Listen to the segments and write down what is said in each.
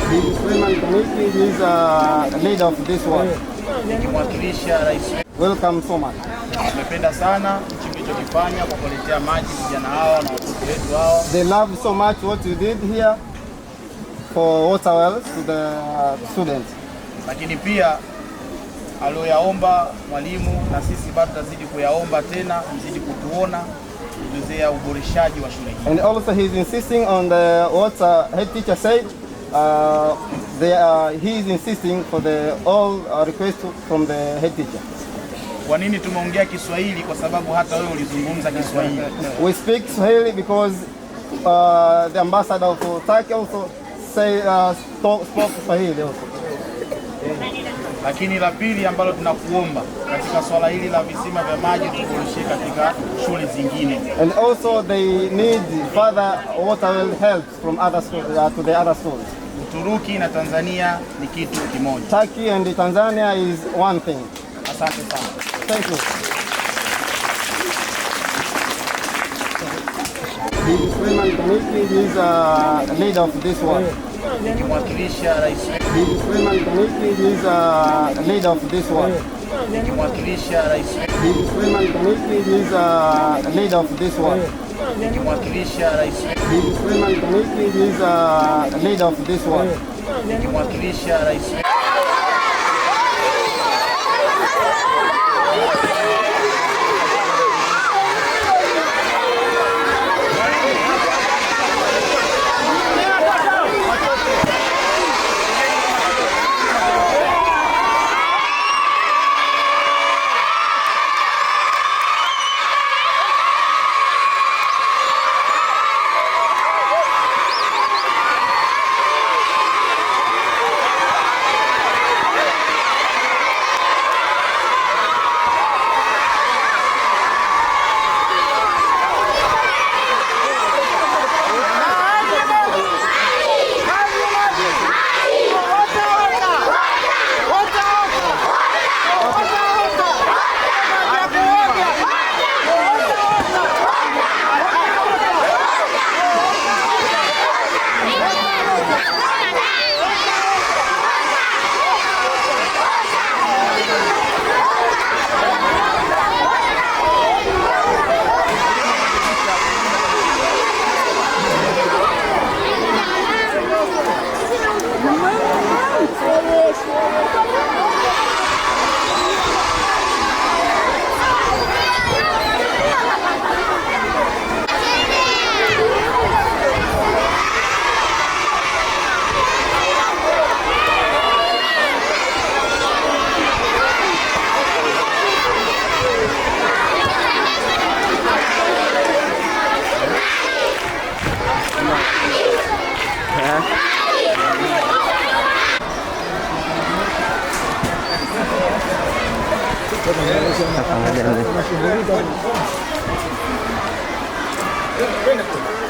Freeman Committee, he is a leader of this work. Nikimwakilisha rais. Welcome so much. Nimependa sana mlichokifanya kwa kuletea maji vijana hawa na watoto wetu hao. They love so much what you did here for water wells to the students. Lakini pia aliyoyaomba mwalimu na sisi bado tutazidi kuyaomba tena, mzidi kutuona kutuzea uboreshaji wa shule hii. And also he is insisting on what head teacher said. He is insisting for the all request from the head teacher. Kwa nini tumeongea Kiswahili? Kwa sababu hata wewe ulizungumza Kiswahili. We speak Swahili because the ambassador of Turkey also spoke Swahili also. Lakini la pili ambalo tunakuomba katika swala hili la visima vya maji tuboreshe katika shule zingine. And also they need further water well help from other schools to the other schools. Uturuki na Tanzania ni kitu kimoja. Turkey and Tanzania is one thing. Asante sana. Thank you. The Freeman Committee, he is a leader of this work. Nikimwakilisha rais. The Freeman Committee, he is a leader of this work. Nikimwakilisha rais. The Freeman Committee, he is a leader of this work. Nikimwakilisha rais. The Freeman Committee, he is a leader of this work. Nikimwakilisha rais.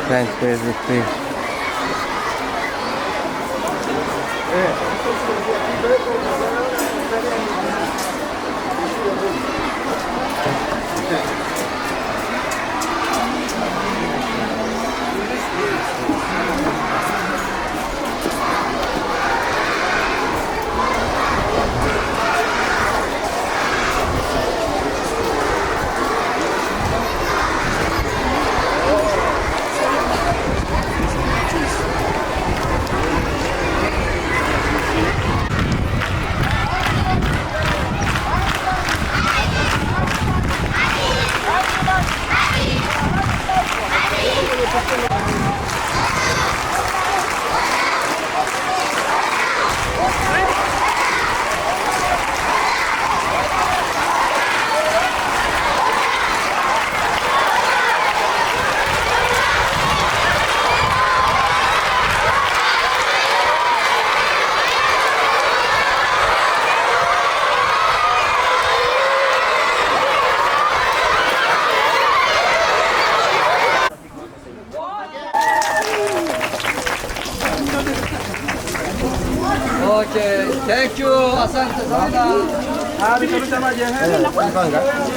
Thanks for everything. Okay, thank you. Asante sana.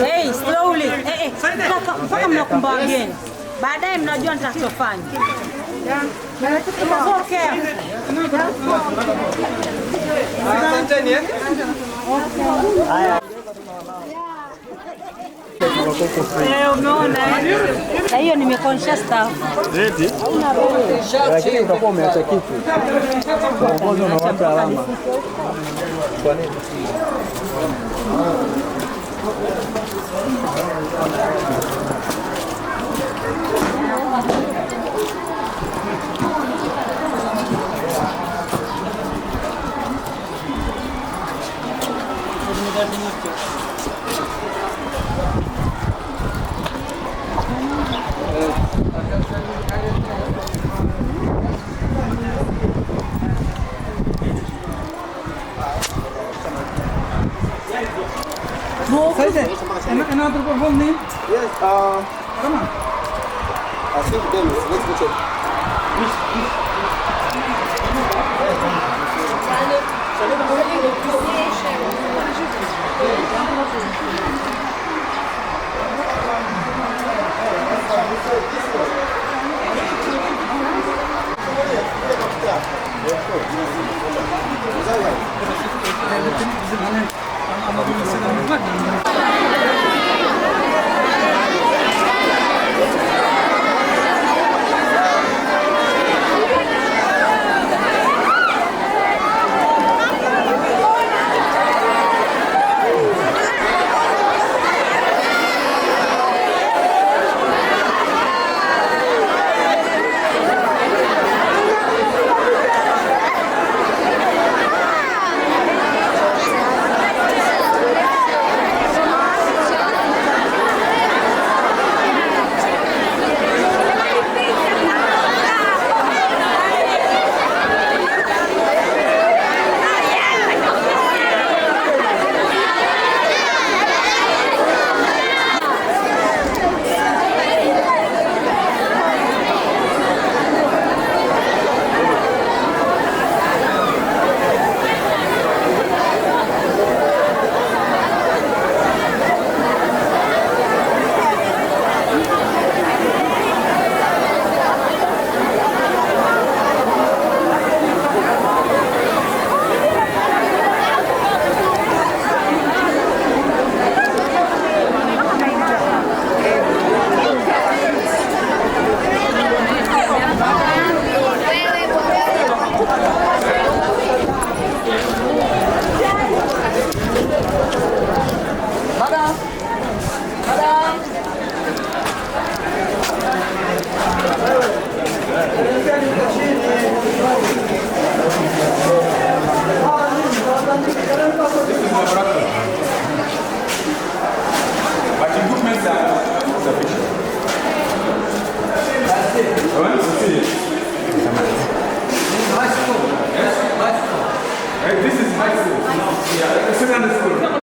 Hey, slowly. Mpaka mnakumba wageni. Baadaye mnajua nitakachofanya. Okay. Asanteni. Umeona na hiyo nimekonsha staff. Lakini utakuwa umeacha kitu. Uongozi unawapa alama. Kwa nini? Another whole name? Yes, Come on. I think them. Let's go check. This is high school. Yeah, secondary school.